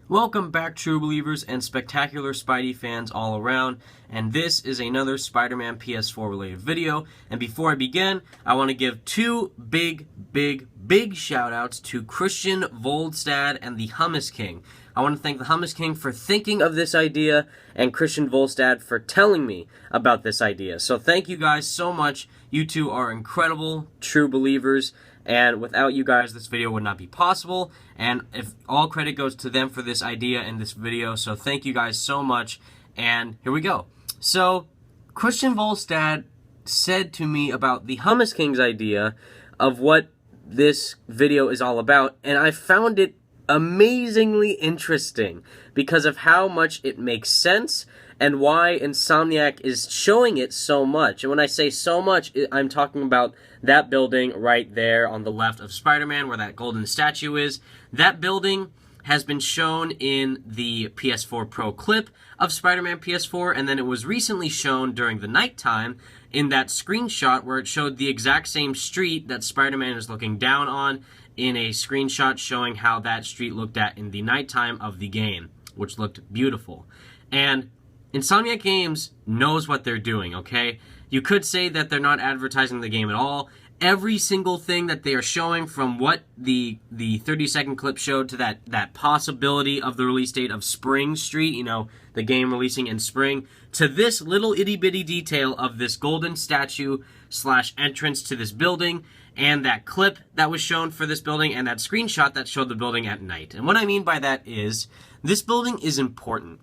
Welcome back, true believers and spectacular Spidey fans all around, and this is another Spider-Man PS4 related video. And before I begin, I want to give two big shout outs to Christian Volstad and the Hummus King. I want to thank the Hummus King for thinking of this idea and Christian Volstad for telling me about this idea. So thank you guys so much. You two are incredible true believers, and without you guys this video would not be possible, and if all credit goes to them for this idea and this video. So thank you guys so much, and here we go. So Christian Volstad said to me about the Hummus King's idea of what this video is all about, and I found it amazingly interesting because of how much it makes sense and why Insomniac is showing it so much. And when I say so much, I'm talking about that building right there on the left of Spider-Man where that golden statue is. That building has been shown in the PS4 Pro clip of Spider-Man PS4, and then it was recently shown during the nighttime in that screenshot where it showed the exact same street that Spider-Man is looking down on in a screenshot showing how that street looked at in the nighttime of the game, which looked beautiful. And Insomniac Games knows what they're doing, okay? You could say that they're not advertising the game at all. Every single thing that they are showing, from what the 30-second clip showed to that possibility of the release date of Spring Street, you know, the game releasing in spring, to this little itty-bitty detail of this golden statue / entrance to this building, and that clip that was shown for this building, and that screenshot that showed the building at night. And what I mean by that is, this building is important.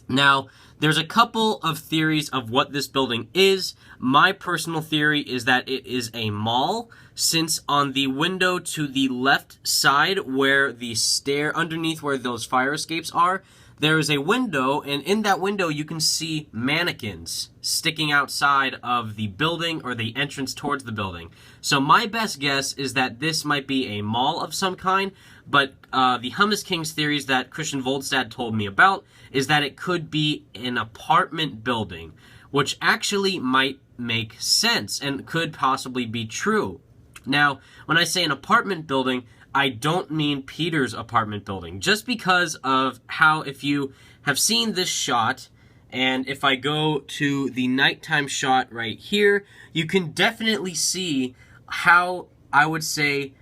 Now, there's a couple of theories of what this building is. My personal theory is that it is a mall, since on the window to the left side where the stair, underneath where those fire escapes are, there is a window, and in that window you can see mannequins sticking outside of the building or the entrance towards the building. So my best guess is that this might be a mall of some kind, but the Hummus King's theories that Christian Volstad told me about is that it could be an apartment building, which actually might make sense and could possibly be true. Now, when I say an apartment building, I don't mean Peter's apartment building, just because of how, if you have seen this shot, and if I go to the nighttime shot right here, you can definitely see how, I would say,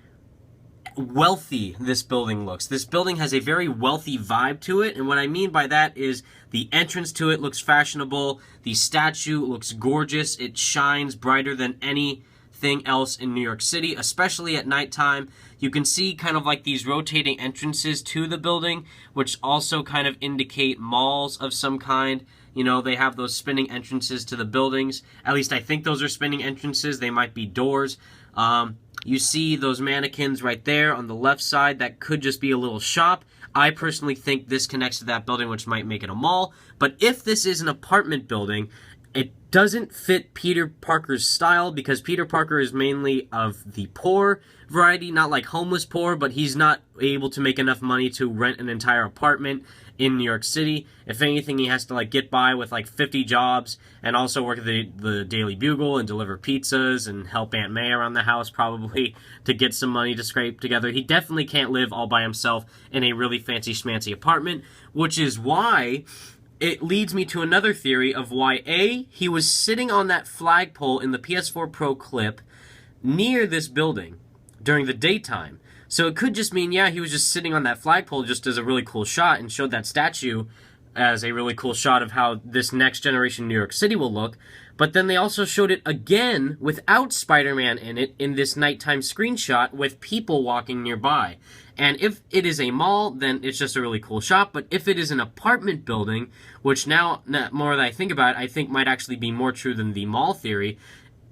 wealthy this building looks. This building has a very wealthy vibe to it, and what I mean by that is the entrance to it looks fashionable, the statue looks gorgeous, it shines brighter than anything else in New York City, especially at nighttime. You can see kind of like these rotating entrances to the building, which also kind of indicate malls of some kind. You know, they have those spinning entrances to the buildings. At least I think those are spinning entrances. They might be doors. You see those mannequins right there on the left side. That could just be a little shop. I personally think this connects to that building, which might make it a mall. But if this is an apartment building, it doesn't fit Peter Parker's style, because Peter Parker is mainly of the poor variety, not like homeless poor, but he's not able to make enough money to rent an entire apartment in New York City. If anything, he has to like get by with like 50 jobs and also work at the Daily Bugle and deliver pizzas and help Aunt May around the house probably to get some money to scrape together. He definitely can't live all by himself in a really fancy schmancy apartment, which is why it leads me to another theory of why he was sitting on that flagpole in the PS4 Pro clip near this building during the daytime. So it could just mean, yeah, he was just sitting on that flagpole just as a really cool shot and showed that statue as a really cool shot of how this next generation New York City will look. But then they also showed it again without Spider-Man in it in this nighttime screenshot with people walking nearby. And if it is a mall, then it's just a really cool shot. But if it is an apartment building, which now, more that I think about it, I think might actually be more true than the mall theory,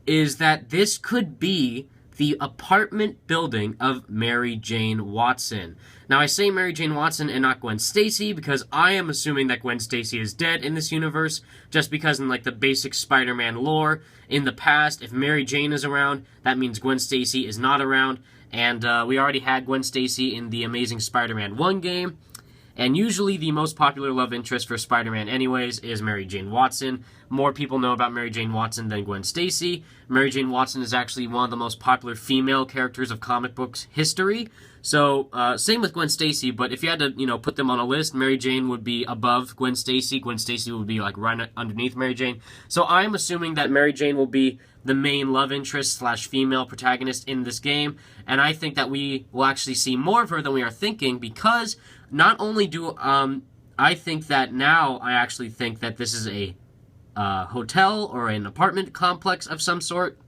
is that this could be the apartment building of Mary Jane Watson. Now, I say Mary Jane Watson and not Gwen Stacy because I am assuming that Gwen Stacy is dead in this universe, just because in like the basic Spider-Man lore, in the past, if Mary Jane is around, that means Gwen Stacy is not around, and we already had Gwen Stacy in the Amazing Spider-Man 1 game, And usually the most popular love interest for Spider-Man anyways is Mary Jane Watson. More people know about Mary Jane Watson than Gwen Stacy. Mary Jane Watson is actually one of the most popular female characters of comic books history. So, same with Gwen Stacy, but if you had to, put them on a list, Mary Jane would be above Gwen Stacy. Gwen Stacy would be, like, right underneath Mary Jane. So I'm assuming that Mary Jane will be the main love interest / female protagonist in this game, and I think that we will actually see more of her than we are thinking, because not only do, I think that now I actually think that this is a hotel or an apartment complex of some sort.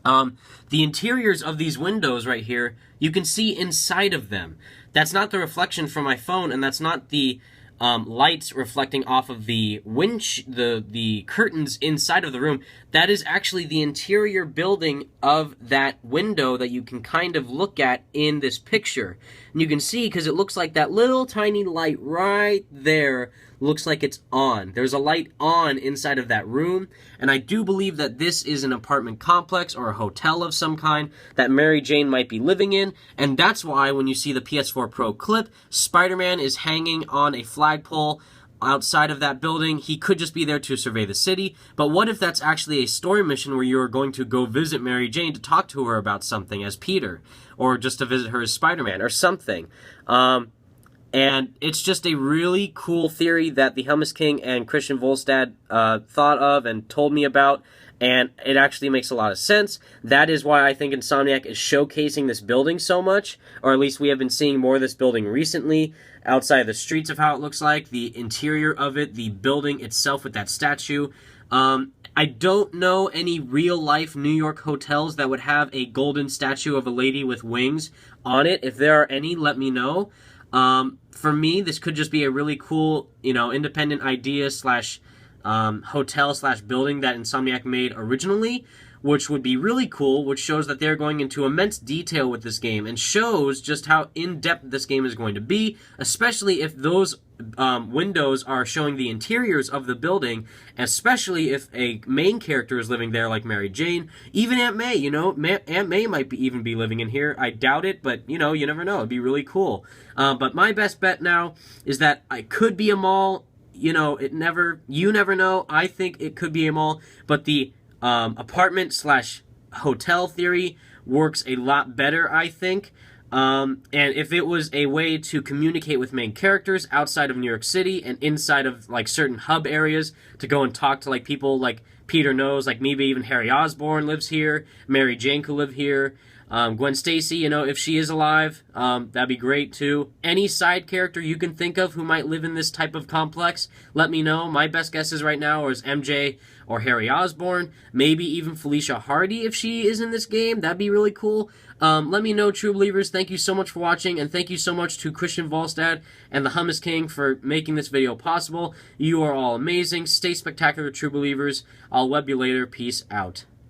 The interiors of these windows right here, you can see inside of them. That's not the reflection from my phone, and that's not the lights reflecting off of the the curtains inside of the room. That is actually the interior building of that window that you can kind of look at in this picture. And you can see, because it looks like that little tiny light right there looks like it's on. There's a light on inside of that room, and I do believe that this is an apartment complex or a hotel of some kind that Mary Jane might be living in, and that's why when you see the PS4 Pro clip, Spider-Man is hanging on a flagpole outside of that building. He could just be there to survey the city, but what if that's actually a story mission where you're going to go visit Mary Jane to talk to her about something as Peter, or just to visit her as Spider-Man, or something. And it's just a really cool theory that the Helmus King and Christian Volstad thought of and told me about, and it actually makes a lot of sense. That is why I think Insomniac is showcasing this building so much, or at least we have been seeing more of this building recently, outside of the streets of how it looks like, the interior of it, the building itself with that statue. I don't know any real-life New York hotels that would have a golden statue of a lady with wings on it. If there are any, let me know. For me, this could just be a really cool, independent idea / hotel / building that Insomniac made originally, which would be really cool, which shows that they're going into immense detail with this game and shows just how in-depth this game is going to be, especially if those windows are showing the interiors of the building, especially if a main character is living there like Mary Jane, even Aunt May, Aunt May might even be living in here. I doubt it, but, you never know. It'd be really cool. But my best bet now is that I could be a mall. You never know. I think it could be a mall, but the apartment / hotel theory works a lot better, I think. And if it was a way to communicate with main characters outside of New York City and inside of, like, certain hub areas to go and talk to, like, people like Peter knows, like maybe even Harry Osborn lives here, Mary Jane could live here, Gwen Stacy, if she is alive, that'd be great too. Any side character you can think of who might live in this type of complex, let me know. My best guesses right now is MJ or Harry Osborn, maybe even Felicia Hardy if she is in this game. That'd be really cool. Let me know, true believers. Thank you so much for watching, and thank you so much to Christian Volstad and the Hummus King for making this video possible. You are all amazing. Stay spectacular, true believers. I'll web you later. Peace out.